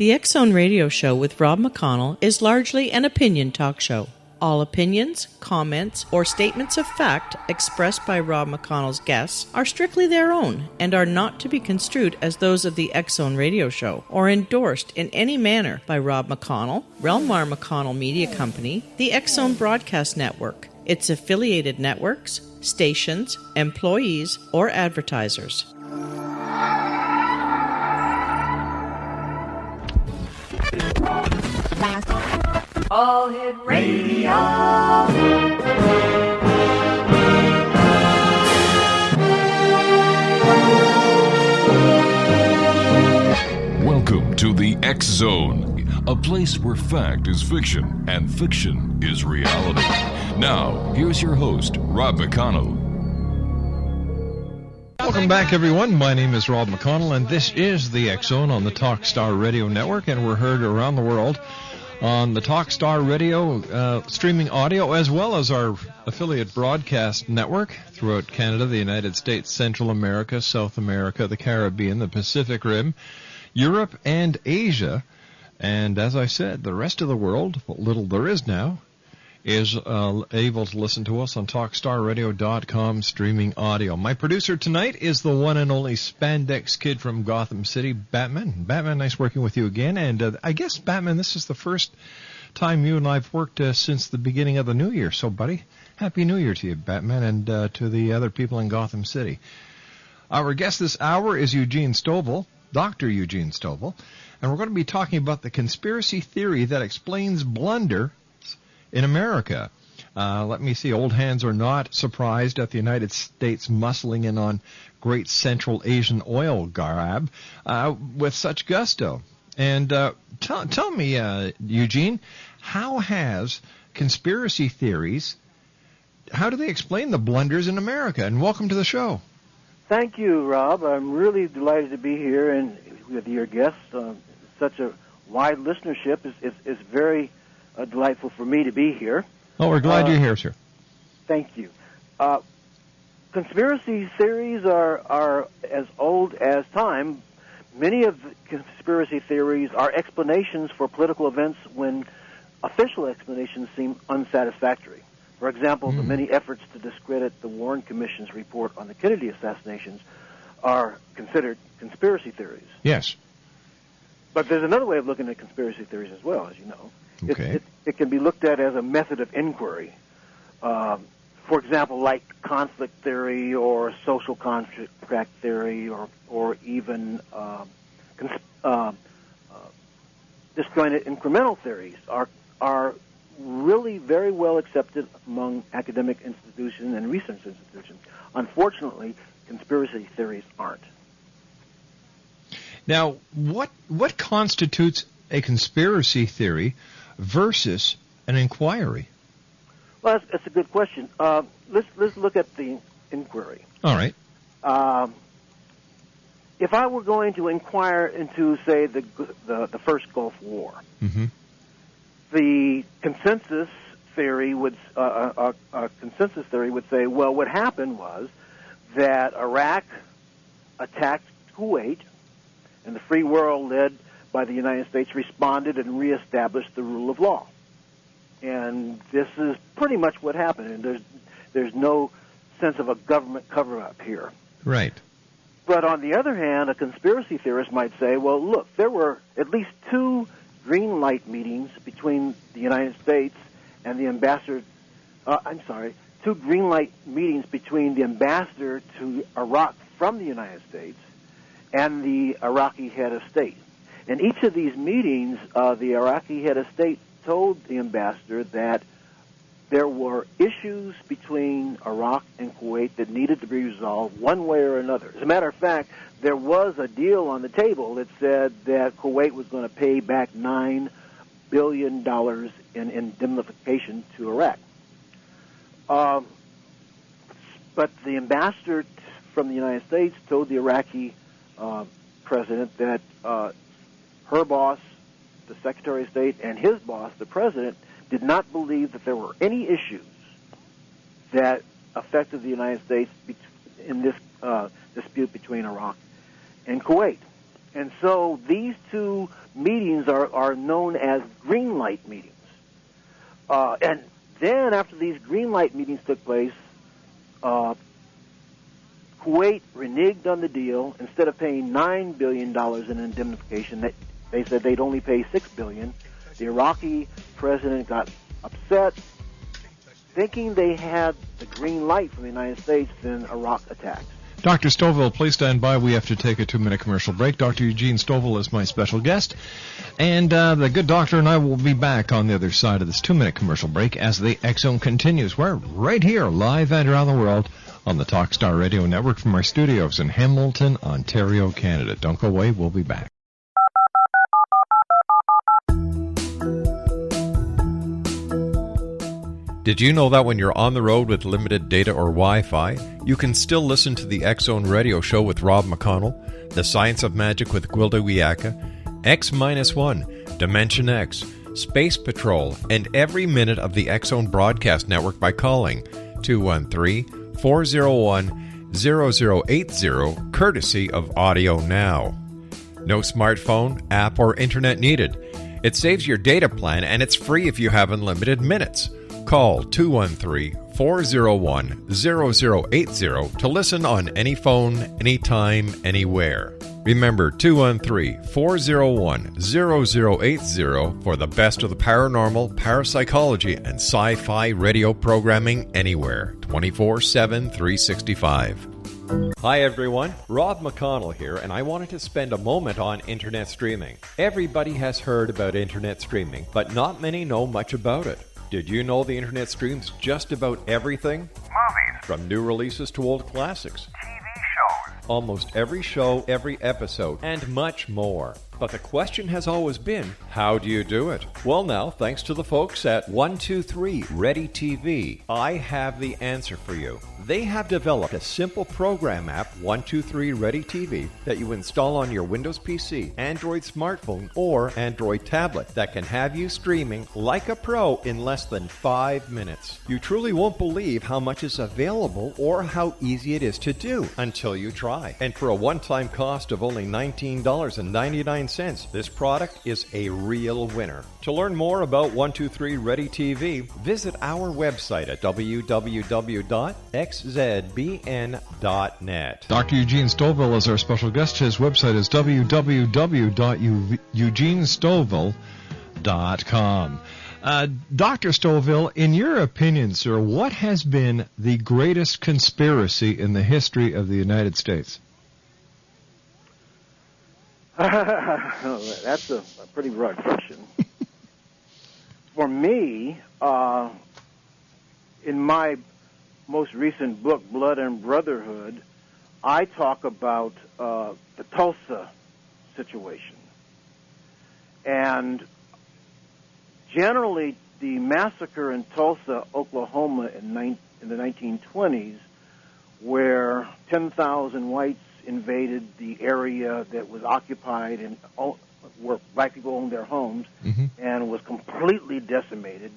The X-Zone Radio Show with Rob McConnell is largely an opinion talk show. All opinions, comments, or statements of fact expressed by Rob McConnell's guests are strictly their own and are not to be construed as those of the X-Zone Radio Show or endorsed in any manner by Rob McConnell, Relmar McConnell Media Company, the X-Zone Broadcast Network, its affiliated networks, stations, employees, or advertisers. All Hit Radio. Welcome to the X-Zone, a place where fact is fiction and fiction is reality. Now, here's your host, Rob McConnell. Welcome back, everyone. My name is Rob McConnell, and this is the X-Zone on the Talkstar Radio Network, and we're heard around the world on the Talkstar Radio streaming audio, as well as our affiliate broadcast network throughout Canada, the United States, Central America, South America, the Caribbean, the Pacific Rim, Europe, and Asia. And as I said, the rest of the world, what little there is now, is able to listen to us on TalkStarRadio.com streaming audio. My producer tonight is the one and only Spandex Kid from Gotham City, Batman. Batman, nice working with you again. And I guess, Batman, this is the first time you and I have worked since the beginning of the new year. So, buddy, Happy New Year to you, Batman, and to the other people in Gotham City. Our guest this hour is Eugene Stovall, Dr. Eugene Stovall, and we're going to be talking about the conspiracy theory that explains Blunders in America. Let me see. Old hands are not surprised at the United States muscling in on great Central Asian oil grab with such gusto. And tell me, Eugene, how has conspiracy theories, how do they explain the blunders in America? And welcome to the show. Thank you, Rob. I'm really delighted to be here and with your guests. Such a wide listenership is very delightful for me to be here. Oh, we're glad you're here, sir. Thank you. Conspiracy theories are as old as time. Many of the conspiracy theories are explanations for political events when official explanations seem unsatisfactory. For example, the many efforts to discredit the Warren Commission's report on the Kennedy assassinations are considered conspiracy theories. Yes. But there's another way of looking at conspiracy theories as well, as you know. Okay. It can be looked at as a method of inquiry. For example, like conflict theory or social contract theory or even disjointed incremental theories are really very well accepted among academic institutions and research institutions. Unfortunately, conspiracy theories aren't. Now, what constitutes a conspiracy theory versus an inquiry? Well, that's a good question. Let's look at the inquiry. All right. If I were going to inquire into, say, the first Gulf War, the consensus theory would say, well, what happened was that Iraq attacked Kuwait, and the free world led by the United States responded and reestablished the rule of law. And this is pretty much what happened, and there's no sense of a government cover-up here. Right. But on the other hand, a conspiracy theorist might say, well, look, there were at least two green light meetings between the United States and the ambassador, two green light meetings between the ambassador to Iraq from the United States and the Iraqi head of state. In each of these meetings, the Iraqi head of state told the ambassador that there were issues between Iraq and Kuwait that needed to be resolved one way or another. As a matter of fact, there was a deal on the table that said that Kuwait was going to pay back $9 billion in indemnification to Iraq. But the ambassador from the United States told the Iraqi president that her boss, the Secretary of State, and his boss, the president, did not believe that there were any issues that affected the United States in this dispute between Iraq and Kuwait. And so these two meetings are known as green light meetings. And then after these green light meetings took place, Kuwait reneged on the deal. Instead of paying $9 billion in indemnification, that they said they'd only pay $6 billion. The Iraqi president got upset, thinking they had the green light from the United States, then Iraq attacked. Dr. Stovall, please stand by. We have to take a 2-minute commercial break. Dr. Eugene Stovall is my special guest. And the good doctor and I will be back on the other side of this 2-minute commercial break as the X-Zone continues. We're right here, live and around the world, on the Talkstar Radio Network from our studios in Hamilton, Ontario, Canada. Don't go away. We'll be back. Did you know that when you're on the road with limited data or Wi-Fi, you can still listen to the X-Zone radio show with Rob McConnell, The Science of Magic with Gwilda Wiyaka, X-1, Dimension X, Space Patrol, and every minute of the X-Zone broadcast network by calling 213-401-0080, courtesy of Audio Now. No smartphone, app, or internet needed. It saves your data plan, and it's free if you have unlimited minutes. Call 213-401-0080 to listen on any phone, anytime, anywhere. Remember, 213-401-0080 for the best of the paranormal, parapsychology, and sci-fi radio programming anywhere, 24/7, 365. Hi everyone, Rob McConnell here, and I wanted to spend a moment on internet streaming. Everybody has heard about internet streaming, but not many know much about it. Did you know the internet streams just about everything? Movies. From new releases to old classics. TV shows. Almost every show, every episode, and much more. But the question has always been, how do you do it? Well now, thanks to the folks at 123 Ready TV, I have the answer for you. They have developed a simple program app, 123 Ready TV, that you install on your Windows PC, Android smartphone, or Android tablet that can have you streaming like a pro in less than 5 minutes. You truly won't believe how much is available or how easy it is to do until you try. And for a one-time cost of only $19.99, this product is a real winner. To learn more about 123 Ready TV, visit our website at www.xzbn.net. Dr. Eugene Stovall is our special guest. His website is www.eugenestovall.com. Dr. Stovall, in your opinion, sir, what has been the greatest conspiracy in the history of the United States? That's a pretty broad question. For me, in my most recent book, Blood and Brotherhood, I talk about the Tulsa situation. And generally, the massacre in Tulsa, Oklahoma in the 1920s, where 10,000 whites invaded the area that was occupied and where black people owned their homes, and was completely decimated.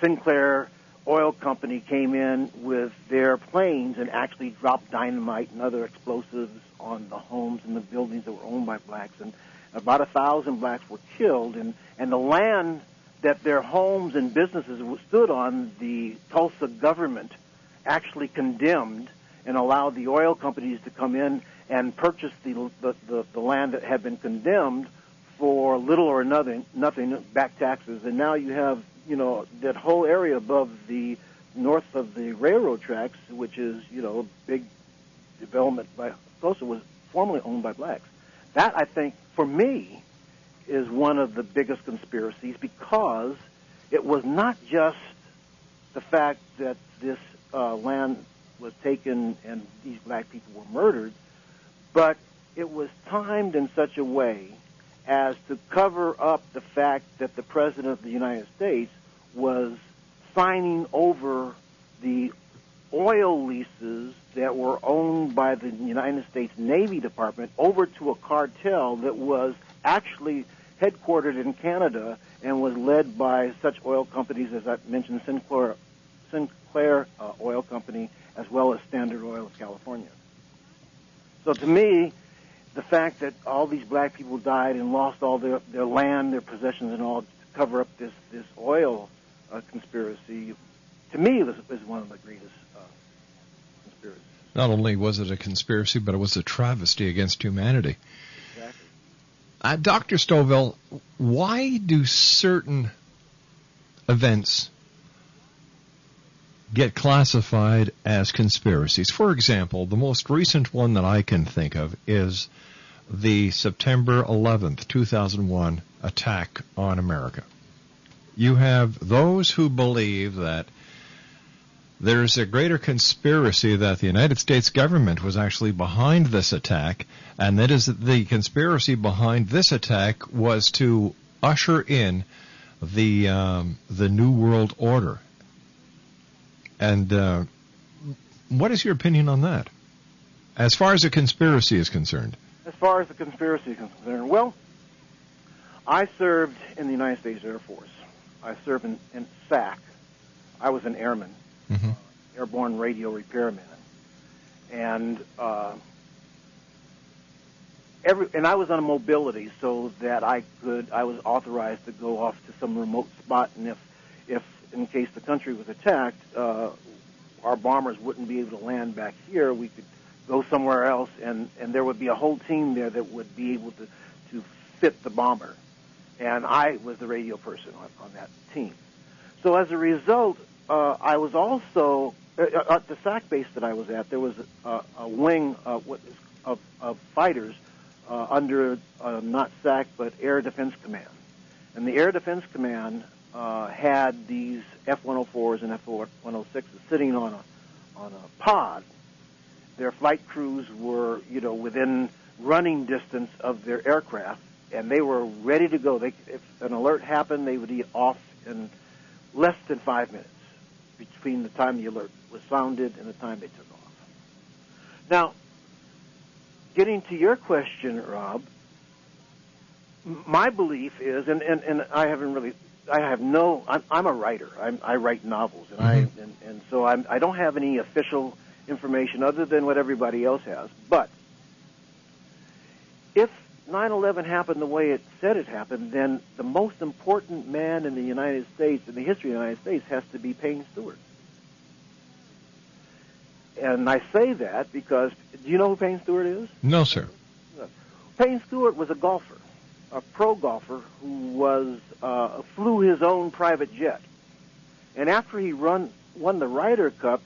Sinclair Oil Company came in with their planes and actually dropped dynamite and other explosives on the homes and the buildings that were owned by blacks, and about 1,000 blacks were killed, and the land that their homes and businesses stood on, the Tulsa government actually condemned and allowed the oil companies to come in and purchase the land that had been condemned for little or nothing, back taxes. And now you have, that whole area above the north of the railroad tracks, which is, a big development by Tulsa, was formerly owned by blacks. That, I think, for me, is one of the biggest conspiracies, because it was not just the fact that this land was taken and these black people were murdered, but it was timed in such a way as to cover up the fact that the President of the United States was signing over the oil leases that were owned by the United States Navy Department over to a cartel that was actually headquartered in Canada and was led by such oil companies as I mentioned, Sinclair Oil Company, as well as Standard Oil of California. So to me, the fact that all these black people died and lost all their land, their possessions, and all to cover up this oil conspiracy, to me, is one of the greatest conspiracies. Not only was it a conspiracy, but it was a travesty against humanity. Exactly. Dr. Stovall, why do certain events get classified as conspiracies? For example, the most recent one that I can think of is the September 11th, 2001 attack on America. You have those who believe that there's a greater conspiracy that the United States government was actually behind this attack, and that is the conspiracy behind this attack was to usher in the New World Order. And what is your opinion on that, as far as a conspiracy is concerned? As far as the conspiracy is concerned, well, I served in the United States Air Force. I served in SAC. I was an airman, airborne radio repairman, and I was on a mobility so that I was authorized to go off to some remote spot, and if in case the country was attacked, our bombers wouldn't be able to land back here. We could go somewhere else, and there would be a whole team there that would be able to fit the bomber. And I was the radio person on that team. So as a result, I was also, at the SAC base that I was at, there was a wing of fighters under not SAC, but Air Defense Command. And the Air Defense Command had these F-104s and F-106s sitting on a pod. Their flight crews were, within running distance of their aircraft, and they were ready to go. If an alert happened, they would be off in less than 5 minutes between the time the alert was sounded and the time they took off. Now, getting to your question, Rob, my belief is, and I haven't really, I'm a writer. I write novels, and so I don't have any official information other than what everybody else has. But if 9/11 happened the way it said it happened, then the most important man in the United States, in the history of the United States, has to be Payne Stewart. And I say that because, do you know who Payne Stewart is? No, sir. Payne Stewart was a golfer, a pro golfer who flew his own private jet. And after he won the Ryder Cup,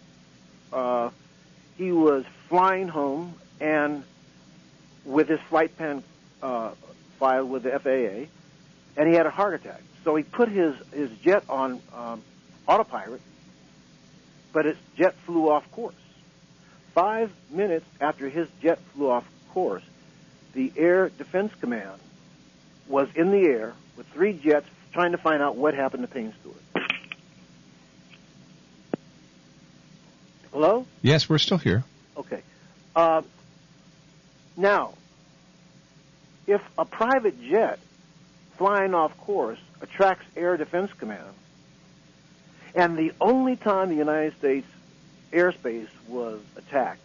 he was flying home, and with his flight plan filed with the FAA, and he had a heart attack. So he put his jet on autopilot, but his jet flew off course. 5 minutes after his jet flew off course, the Air Defense Command was in the air with 3 jets trying to find out what happened to Payne Stewart. Hello? Yes, we're still here. Okay. Now, if a private jet flying off course attracts Air Defense Command, and the only time the United States airspace was attacked,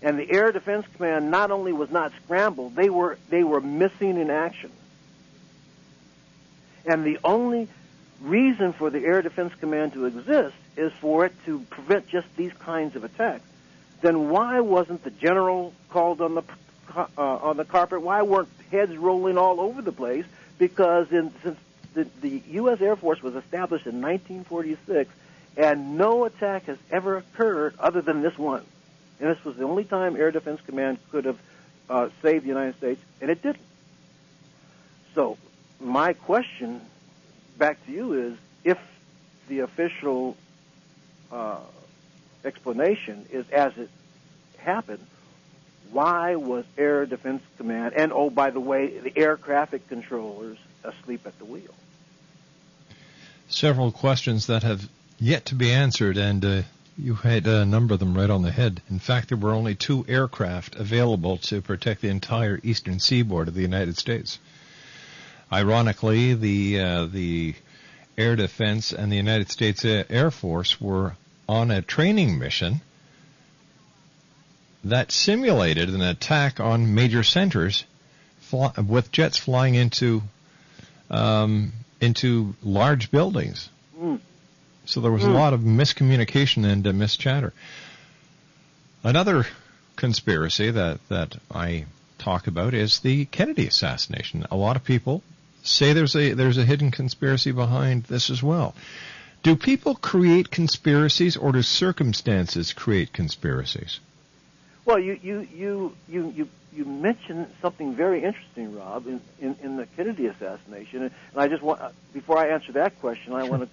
and the Air Defense Command not only was not scrambled, they were missing in action. And the only reason for the Air Defense Command to exist is for it to prevent just these kinds of attacks. Then why wasn't the general called on the carpet? Why weren't heads rolling all over the place? Because since the U.S. Air Force was established in 1946, and no attack has ever occurred other than this one. And this was the only time Air Defense Command could have saved the United States, and it didn't. So my question back to you is, if the official explanation is as it happened, why was Air Defense Command, and oh, by the way, the air traffic controllers asleep at the wheel? Several questions that have yet to be answered, and you had a number of them right on the head. In fact, there were only 2 aircraft available to protect the entire eastern seaboard of the United States. Ironically, the Air Defense and the United States Air Force were on a training mission that simulated an attack on major centers with jets flying into large buildings. So there was a lot of miscommunication and mischatter. Another conspiracy that I talk about is the Kennedy assassination. A lot of people say there's a hidden conspiracy behind this as well. Do people create conspiracies, or do circumstances create conspiracies? Well, you mentioned something very interesting, Rob, in the Kennedy assassination, and I just want, before I answer that question, I want to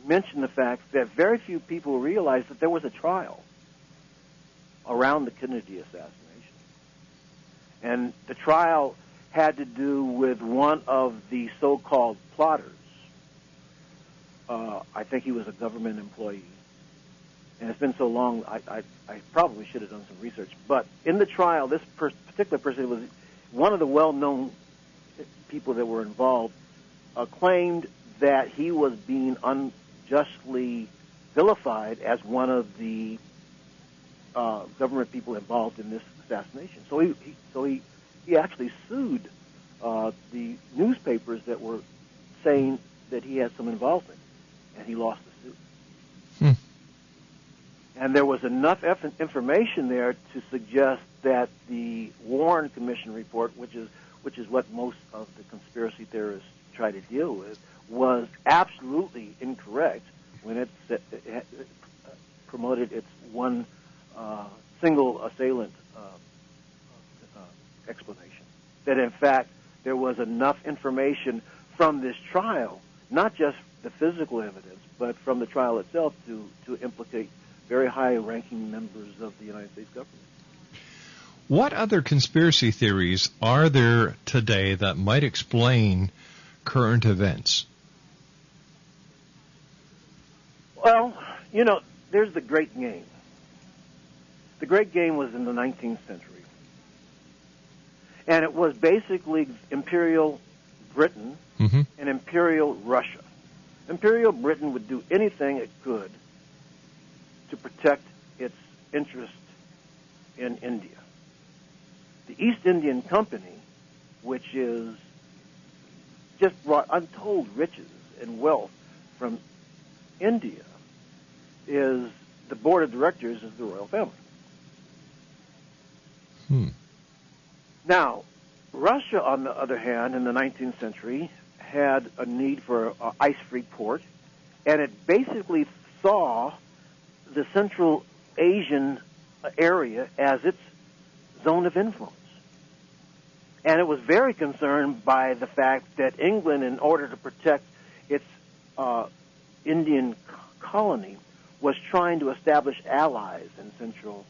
mention the fact that very few people realize that there was a trial around the Kennedy assassination, and the trial had to do with one of the so-called plotters. I think he was a government employee. And it's been so long, I probably should have done some research. But in the trial, this particular person was one of the well-known people that were involved, claimed that he was being unjustly vilified as one of the government people involved in this assassination. So he actually sued the newspapers that were saying that he had some involvement, and he lost the suit. And there was enough information there to suggest that the Warren Commission report, which is what most of the conspiracy theorists try to deal with, was absolutely incorrect when it promoted its one single assailant explanation. That in fact there was enough information from this trial, not just the physical evidence, but from the trial itself, to implicate very high-ranking members of the United States government. What other conspiracy theories are there today that might explain current events? Well, there's the Great Game. The Great Game was in the 19th century. And it was basically Imperial Britain and Imperial Russia. Imperial Britain would do anything it could to protect its interest in India. The East Indian Company, which is just brought untold riches and wealth from India, is the board of directors is the royal family. Now, Russia, on the other hand, in the 19th century, had a need for an ice-free port, and it basically saw the Central Asian area as its zone of influence. And it was very concerned by the fact that England, in order to protect its Indian colony, was trying to establish allies in Central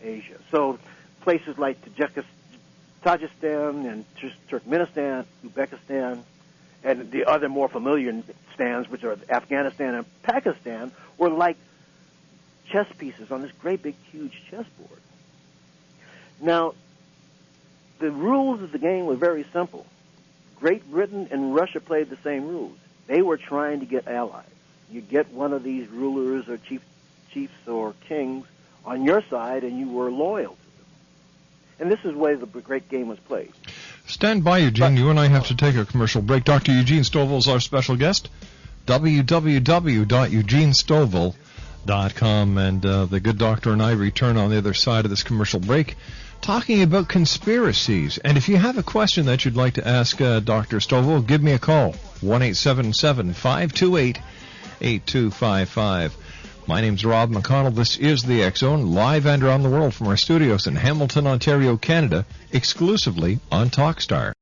Asia. So places like Tajikistan and Turkmenistan, Uzbekistan, and the other more familiar stands, which are Afghanistan and Pakistan, were like chess pieces on this great big huge chessboard. Now, the rules of the game were very simple. Great Britain and Russia played the same rules. They were trying to get allies. You get one of these rulers or chiefs or kings on your side, and you were loyal to them. And this is the way the Great Game was played. Stand by, Eugene. You and I have to take a commercial break. Dr. Eugene Stovall is our special guest. www.eugenestovall.com. And the good doctor and I return on the other side of this commercial break talking about conspiracies. And if you have a question that you'd like to ask Dr. Stovall, give me a call. 1-877-528-8255. My name's Rob McConnell. This is the X-Zone, live and around the world from our studios in Hamilton, Ontario, Canada, exclusively on Talkstar.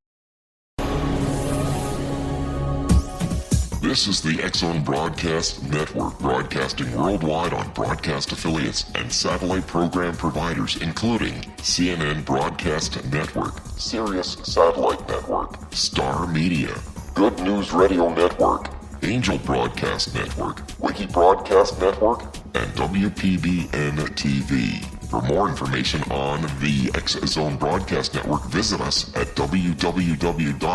This is the X-Zone Broadcast Network, broadcasting worldwide on broadcast affiliates and satellite program providers, including CNN Broadcast Network, Sirius Satellite Network, Star Media, Good News Radio Network, Angel Broadcast Network, Wiki Broadcast Network, and WPBN TV. For more information on the X-Zone Broadcast Network, visit us at www.xzbn.net.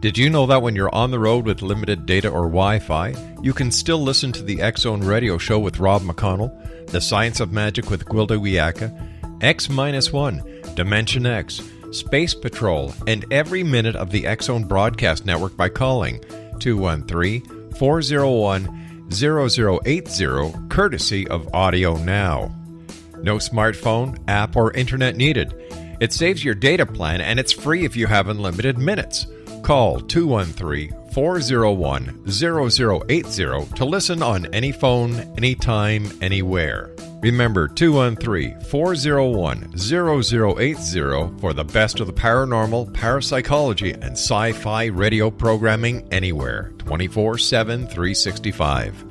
Did you know that when you're on the road with limited data or Wi-Fi, you can still listen to the X-Zone Radio Show with Rob McConnell, The Science of Magic with Gwilda Wiyaka, X-1, Dimension X, Space Patrol, and every minute of the X-Zone broadcast network by calling 213-401-0080, courtesy of Audio Now. No smartphone, app, or internet needed. It saves your data plan, and it's free if you have unlimited minutes. Call 213-401-0080 to listen on any phone, anytime, anywhere. Remember 213-401-0080 for the best of the paranormal, parapsychology, and sci-fi radio programming anywhere, 24/7, 365.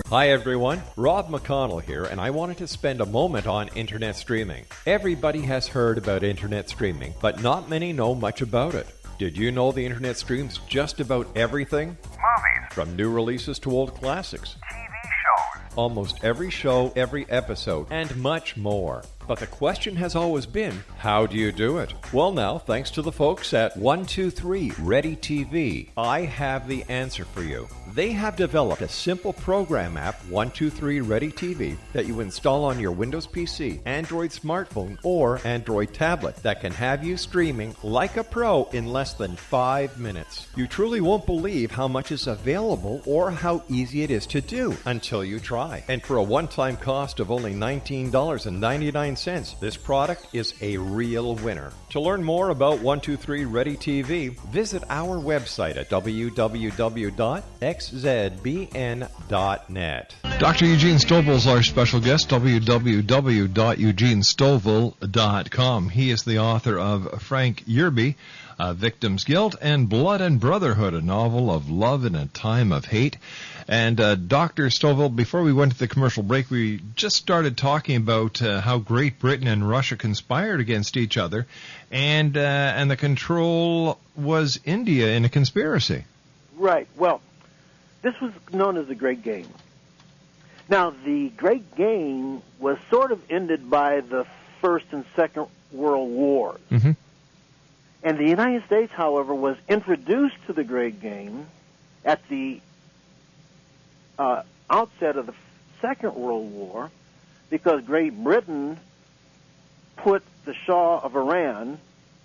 Hi everyone, Rob McConnell here, and I wanted to spend a moment on internet streaming. Everybody has heard about internet streaming, but not many know much about it. Did you know the internet streams just about everything? Movies. From new releases to old classics. TV shows. Almost every show, every episode, and much more. But the question has always been, how do you do it? Well now, thanks to the folks at 123 Ready TV, I have the answer for you. They have developed a simple program app, 123 Ready TV, that you install on your Windows PC, Android smartphone, or Android tablet that can have you streaming like a pro in less than 5 minutes. You truly won't believe how much is available or how easy it is to do until you try. And for a one-time cost of only $19.99, this product is a real winner. To learn more about 123 Ready TV, visit our website at www.xzbn.net. Dr. Eugene Stovall is our special guest, www.eugenestovall.com. He is the author of Frank Yerby, Victim's Guilt, and Blood and Brotherhood, a novel of love in a time of hate. And Dr. Stovall, before we went to the commercial break, we just started talking about how Great Britain and Russia conspired against each other, and the control was India in a conspiracy. Right. Well, this was known as the Great Game. Now, the Great Game was sort of ended by the First and Second World Wars. Mm-hmm. And the United States, however, was introduced to the Great Game at the outset of the Second World War because Great Britain put the Shah of Iran,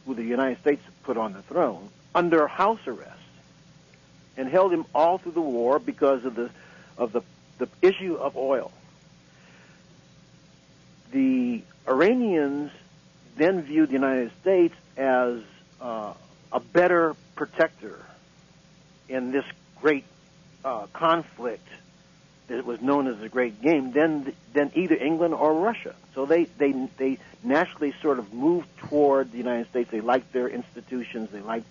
who the United States put on the throne, under house arrest and held him all through the war because of the issue of oil. The Iranians then viewed the United States as a better protector in this great conflict that was known as the Great Game than either England or Russia. So they naturally sort of moved toward the United States. They liked their institutions. They liked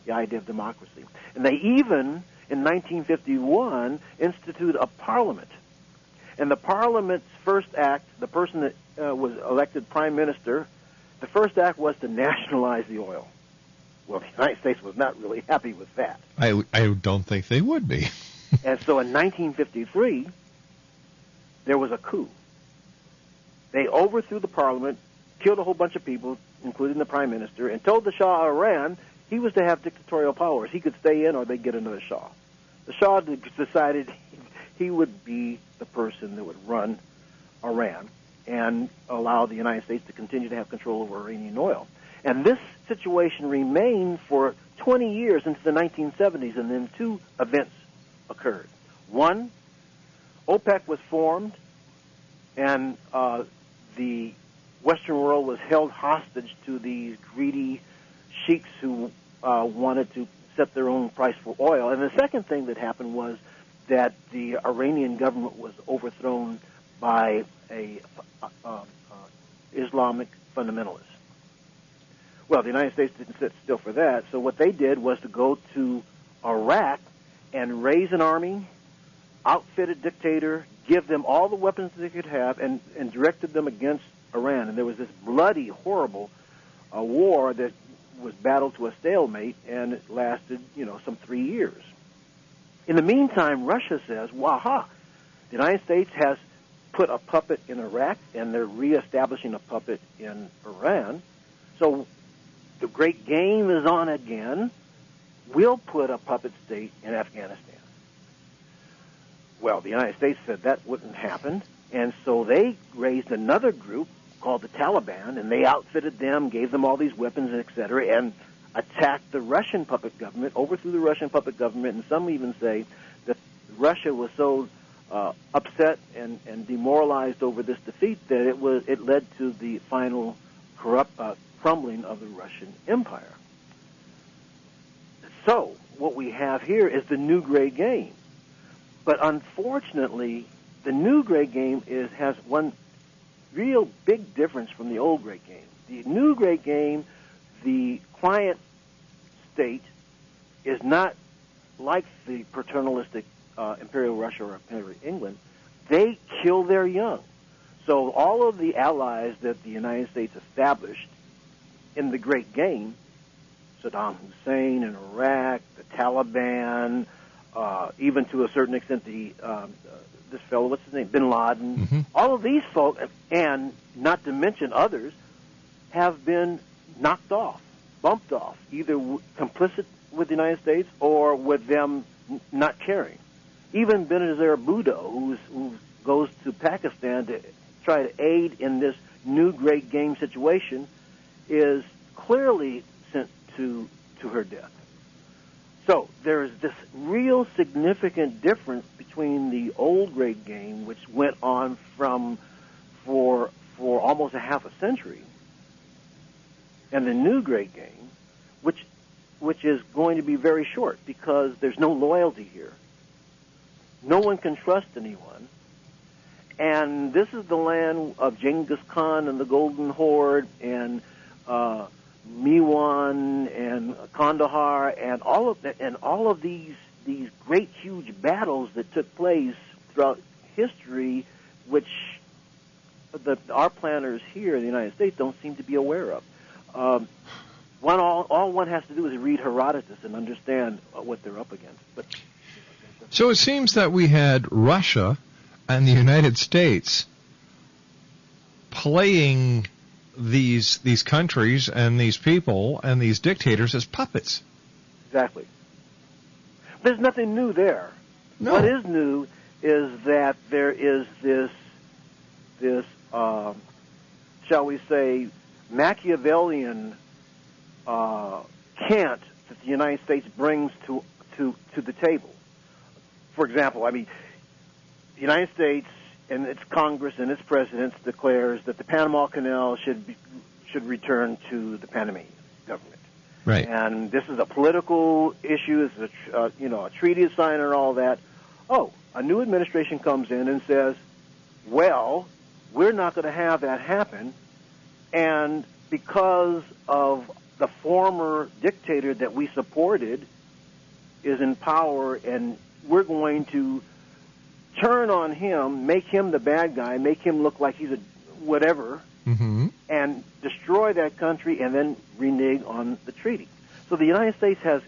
the idea of democracy. And they even, in 1951, instituted a parliament. And the parliament's first act, the person that was elected prime minister, the first act was to nationalize the oil. Well, the United States was not really happy with that. I don't think they would be. And so in 1953, there was a coup. They overthrew the parliament, killed a whole bunch of people, including the prime minister, and told the Shah of Iran he was to have dictatorial powers. He could stay in or they'd get another Shah. The Shah decided he would be the person that would run Iran and allow the United States to continue to have control over Iranian oil. And this situation remained for 20 years into the 1970s, and then two events occurred. One, OPEC was formed, and the Western world was held hostage to these greedy sheiks who wanted to set their own price for oil. And the second thing that happened was that the Iranian government was overthrown by a Islamic fundamentalist. Well, the United States didn't sit still for that, so what they did was to go to Iraq and raise an army, outfit a dictator, give them all the weapons they could have, and directed them against Iran. And there was this bloody, horrible war that was battled to a stalemate, and it lasted, some 3 years. In the meantime, Russia says, waha, the United States has put a puppet in Iraq, and they're reestablishing a puppet in Iran. So the Great Game is on again. we'll put a puppet state in Afghanistan. Well, the United States said that wouldn't happen, and so they raised another group called the Taliban, and they outfitted them, gave them all these weapons, et cetera, and attacked the Russian puppet government, overthrew the Russian puppet government, and some even say that Russia was so upset and demoralized over this defeat that it led to the final crumbling of the Russian Empire. So what we have here is the new great game. But unfortunately, the new great game has one real big difference from the old great game. The new great game, the client state, is not like the paternalistic Imperial Russia or Imperial England. They kill their young. So all of the allies that the United States established in the great game, Saddam Hussein in Iraq, the Taliban, even to a certain extent this fellow, what's his name, Bin Laden, all of these folk, and not to mention others, have been knocked off, bumped off, either complicit with the United States or with them not caring. Even Benazir Bhutto, who goes to Pakistan to try to aid in this new great game situation, is clearly sent to her death. So there is this real significant difference between the old great game, which went on for almost a half a century, and the new great game, which is going to be very short because there's no loyalty here. No one can trust anyone. And this is the land of Genghis Khan and the Golden Horde and Miwan and Kandahar and all of these great huge battles that took place throughout history, which our planners here in the United States don't seem to be aware of. All one has to do is read Herodotus and understand what they're up against. But so it seems that we had Russia and the United States playing these countries and these people and these dictators as puppets. Exactly. There's nothing new there. No. What is new is that there is this shall we say, Machiavellian cant that the United States brings to the table. For example, the United States and its Congress and its presidents declares that the Panama Canal should return to the Panamanian government. Right. And this is a political issue. This is a treaty to sign and all that. Oh, a new administration comes in and says, well, we're not going to have that happen, and because of the former dictator that we supported is in power, and we're going to turn on him, make him the bad guy, make him look like he's a whatever, and destroy that country, and then renege on the treaty. So the United States has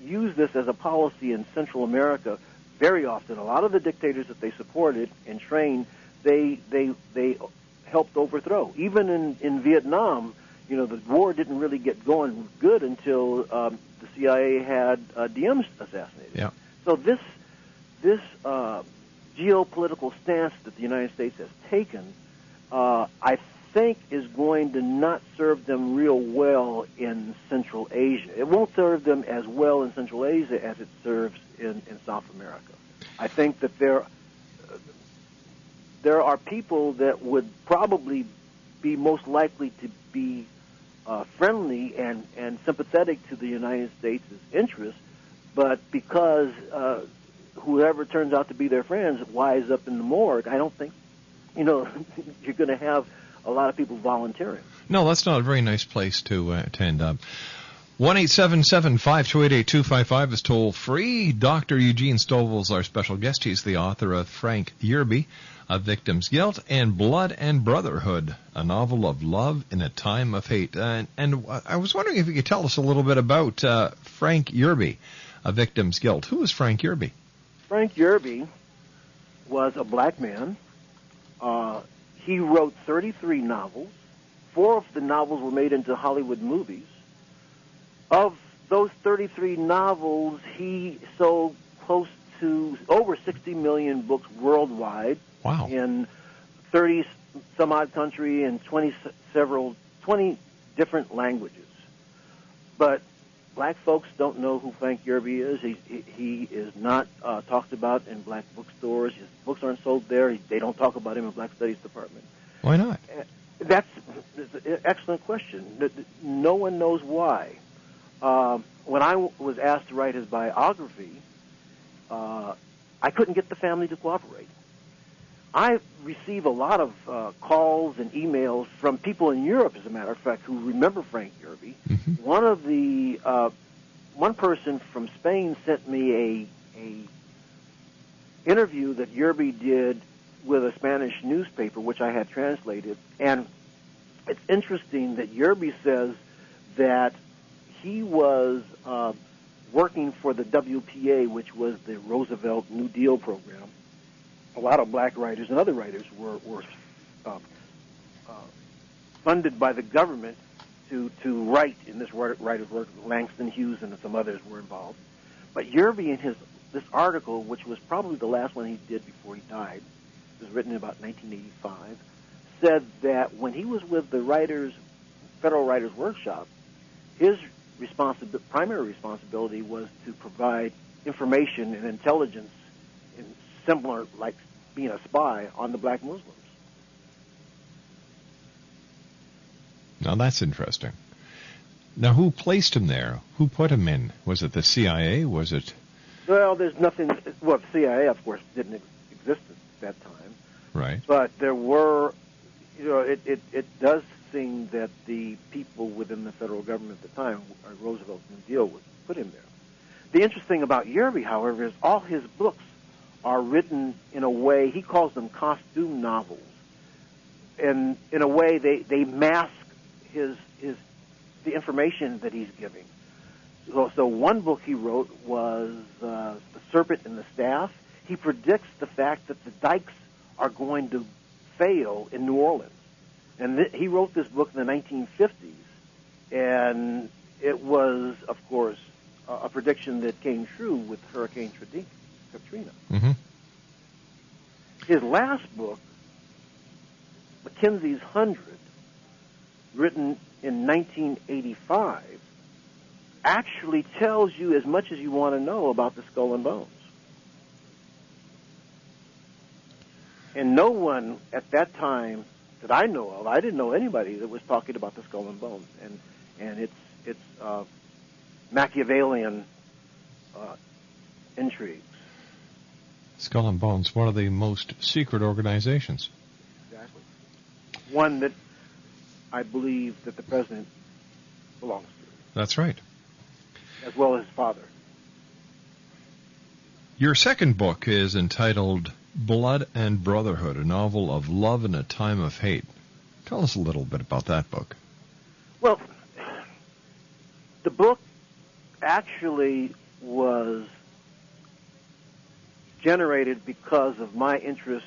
used this as a policy in Central America very often. A lot of the dictators that they supported and trained, they helped overthrow. Even in Vietnam, the war didn't really get going good until the CIA had Diem assassinated. Yeah. So this geopolitical stance that the United States has taken, I think, is going to not serve them real well in Central Asia. It won't serve them as well in Central Asia as it serves in South America. I think that there are people that would probably be most likely to be friendly and sympathetic to the United States' interests, but because whoever turns out to be their friends winds up in the morgue, I don't think, you're going to have a lot of people volunteering. No, that's not a very nice place to end up. 1-877-528-8255 is toll free. Dr. Eugene Stovall is our special guest. He's the author of Frank Yerby, A Victim's Guilt, and Blood and Brotherhood, a novel of love in a time of hate. And I was wondering if you could tell us a little bit about Frank Yerby, A Victim's Guilt. Who is Frank Yerby? Frank Yerby was a black man. He wrote 33 novels. 4 of the novels were made into Hollywood movies. Of those 33 novels, he sold close to over 60 million books worldwide. Wow. In 30 some odd country and 20 different languages. But black folks don't know who Frank Yerby is. He is not talked about in black bookstores. His books aren't sold there. They don't talk about him in Black Studies Department. Why not? That's an excellent question. No one knows why. When I was asked to write his biography, I couldn't get the family to cooperate. I receive a lot of calls and emails from people in Europe, as a matter of fact, who remember Frank Yerby. Mm-hmm. One person from Spain sent me a interview that Yerby did with a Spanish newspaper, which I had translated, and it's interesting that Yerby says that he was working for the WPA, which was the Roosevelt New Deal program. A lot of black writers and other writers were funded by the government to write in this writer's work. Langston Hughes and some others were involved. But Yerby, in this article, which was probably the last one he did before he died, it was written in about 1985, said that when he was with the Federal Writers Workshop, his primary responsibility was to provide information and intelligence similar, like being a spy on the black Muslims. Now that's interesting. Now who placed him there? Who put him in? Was it the CIA? Was it? Well, there's nothing. Well, the CIA, of course, didn't exist at that time. Right. But there were, it does seem that the people within the federal government at the time, Roosevelt's New Deal, would put him there. The interesting thing about Yerby, however, is all his books are written in a way, he calls them costume novels. And in a way, they mask the information that he's giving. So one book he wrote was The Serpent and the Staff. He predicts the fact that the dikes are going to fail in New Orleans. And he wrote this book in the 1950s, and it was, of course, a prediction that came true with Hurricane Katrina. Mm-hmm. His last book, Mackenzie's 100, written in 1985, actually tells you as much as you want to know about the Skull and Bones. And no one at that time that I know of, I didn't know anybody that was talking about the Skull and Bones and its Machiavellian intrigues. Skull and Bones, one of the most secret organizations. Exactly. One that I believe that the president belongs to. That's right. As well as his father. Your second book is entitled Blood and Brotherhood, a novel of love in a time of hate. Tell us a little bit about that book. Well, the book actually was generated because of my interest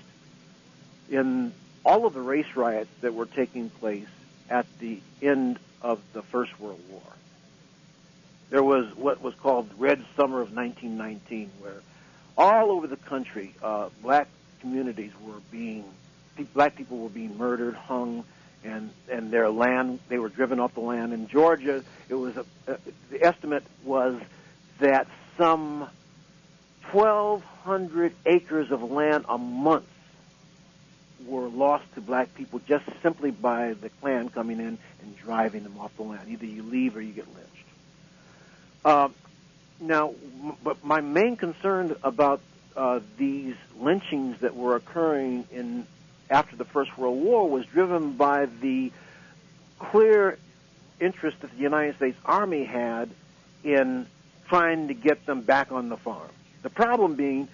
in all of the race riots that were taking place at the end of the First World War. There was what was called Red Summer of 1919, where all over the country, black communities black people were being murdered, hung, and their land, they were driven off the land. In Georgia, it was the estimate was that some 1,200 acres of land a month were lost to black people just simply by the Klan coming in and driving them off the land. Either you leave or you get lynched. Now, but my main concern about these lynchings that were occurring after the First World War was driven by the clear interest that the United States Army had in trying to get them back on the farm. The problem being,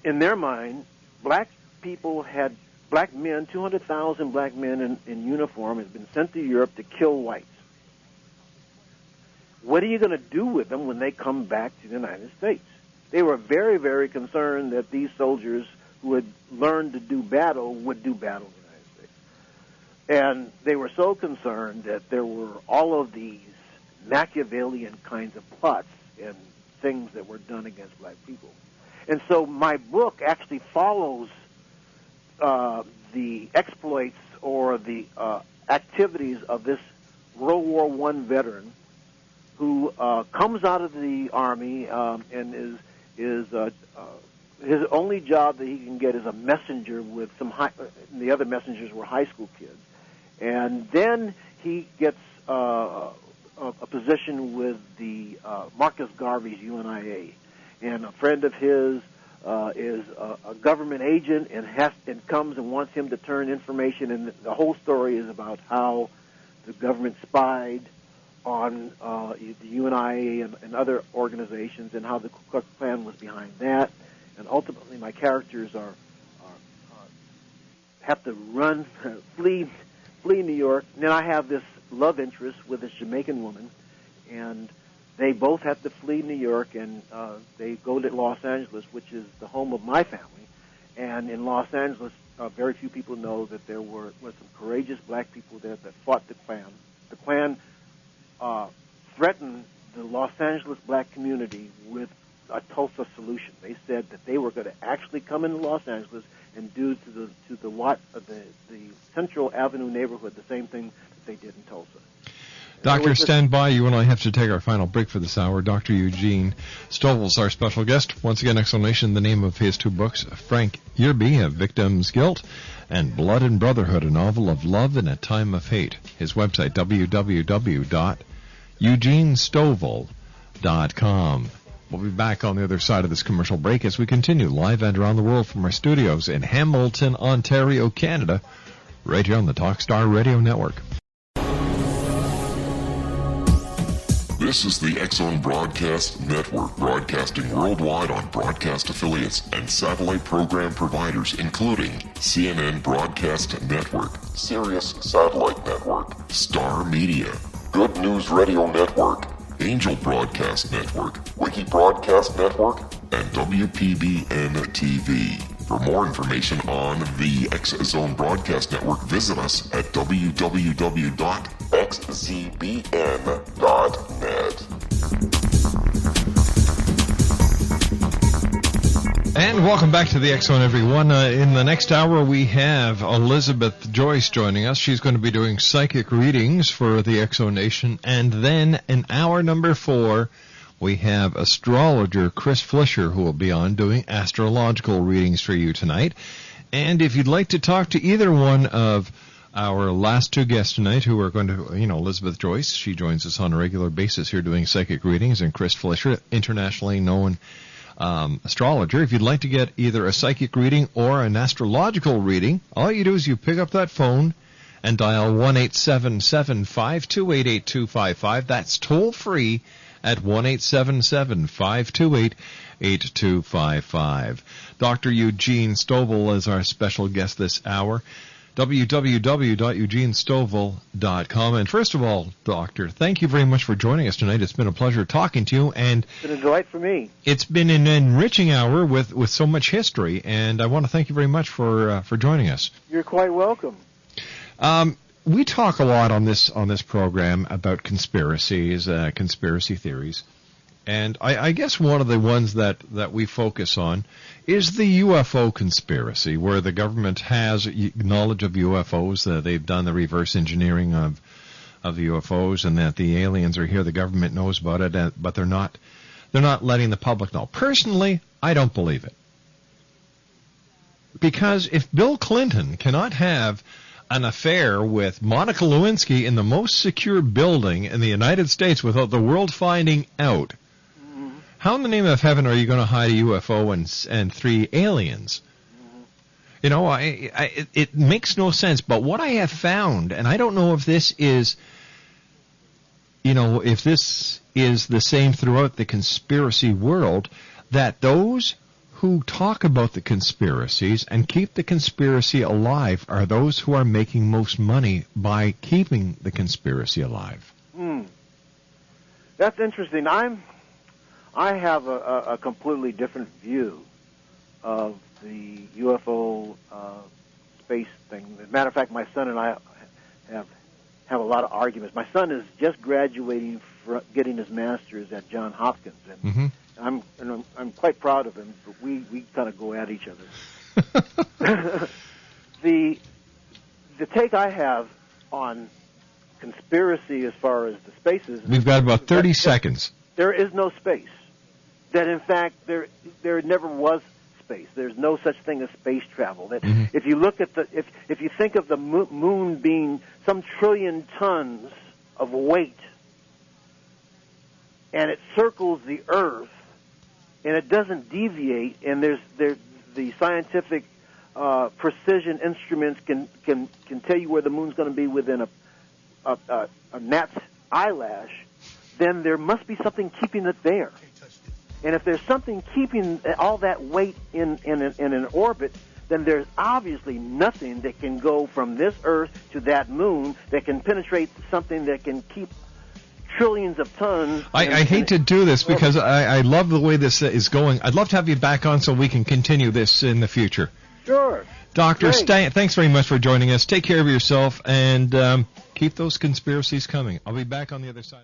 in their mind, black men, 200,000 black men in uniform had been sent to Europe to kill whites. What are you going to do with them when they come back to the United States? They were very, very concerned that these soldiers who had learned to do battle would do battle in the United States. And they were so concerned that there were all of these Machiavellian kinds of plots and things that were done against black people. And so my book actually follows the exploits or the activities of this World War I veteran who comes out of the Army and is his only job that he can get is a messenger with the other messengers were high school kids. And then he gets a position with the Marcus Garvey's UNIA. And a friend of his is a government agent and comes and wants him to turn information. And the whole story is about how the government spied on the UNIA and other organizations, and how the Ku Klux Klan was behind that. And ultimately, my characters have to run, flee New York. And then I have this love interest with this Jamaican woman, and they both have to flee New York, and they go to Los Angeles, which is the home of my family. And in Los Angeles, very few people know that there were some courageous black people there that fought the Klan. The Klan threatened the Los Angeles black community with a Tulsa solution. They said that they were going to actually come into Los Angeles and do to the Central Avenue neighborhood the same thing that they did in Tulsa. Doctor, stand by. You and I have to take our final break for this hour. Dr. Eugene Stovall is our special guest. Once again, explanation, the name of his two books, Frank Yerby, A Victim's Guilt, and Blood and Brotherhood, a novel of love in a time of hate. His website, www.eugenestovall.com. We'll be back on the other side of this commercial break as we continue live and around the world from our studios in Hamilton, Ontario, Canada, right here on the Talkstar Radio Network. This is the X-Zone Broadcast Network, broadcasting worldwide on broadcast affiliates and satellite program providers, including CNN Broadcast Network, Sirius Satellite Network, Star Media, Good News Radio Network, Angel Broadcast Network, Wiki Broadcast Network, and WPBN TV. For more information on the X-Zone Broadcast Network, visit us at www.xzbn.net. And welcome back to the X-Zone, everyone. In the next hour, we have Elizabeth Joyce joining us. She's going to be doing psychic readings for the X-Zone Nation. And then in hour number 4, we have astrologer Chris Flisher, who will be on doing astrological readings for you tonight. And if you'd like to talk to either one of our last two guests tonight, who are going to, Elizabeth Joyce, she joins us on a regular basis here doing psychic readings, and Chris Flisher, internationally known astrologer. If you'd like to get either a psychic reading or an astrological reading, all you do is you pick up that phone and dial 1-877-528-8255. That's toll free at 1-877-528-8255. Dr. Eugene Stovall is our special guest this hour. www.eugenestovall.com. And first of all, Doctor, thank you very much for joining us tonight. It's been a pleasure talking to you, and it's been a delight for me. It's been an enriching hour with so much history, and I want to thank you very much for joining us. You're quite welcome. We talk a lot on this program about conspiracies, conspiracy theories, and I guess one of the ones that we focus on is the UFO conspiracy, where the government has knowledge of UFOs. They've done the reverse engineering of the UFOs, and that the aliens are here. The government knows about it, but they're not letting the public know. Personally, I don't believe it, because if Bill Clinton cannot have an affair with Monica Lewinsky in the most secure building in the United States without the world finding out, how in the name of heaven are you going to hide a UFO and 3 aliens? It makes no sense. But what I have found, and I don't know if this is, if this is the same throughout the conspiracy world, that those who talk about the conspiracies and keep the conspiracy alive are those who are making most money by keeping the conspiracy alive. That's interesting. I have a completely different view of the UFO space thing. As a matter of fact, my son and I have have a lot of arguments. My son is just graduating, getting his master's at Johns Hopkins, and I'm quite proud of him. But we kind of go at each other. The take I have on conspiracy as far as the spaces. We've got about 30 seconds. There is no space. That in fact there never was space. There's no such thing as space travel. That if you look at if you think of the moon being some trillion tons of weight, and it circles the Earth, and it doesn't deviate, and there's the scientific precision instruments can tell you where the moon's going to be within a gnat's eyelash, then there must be something keeping it there. And if there's something keeping all that weight in an orbit, then there's obviously nothing that can go from this Earth to that moon that can penetrate something that can keep trillions of tons. I hate to do this because I love the way this is going. I'd love to have you back on so we can continue this in the future. Sure. Dr. Thanks very much for joining us. Take care of yourself and keep those conspiracies coming. I'll be back on the other side.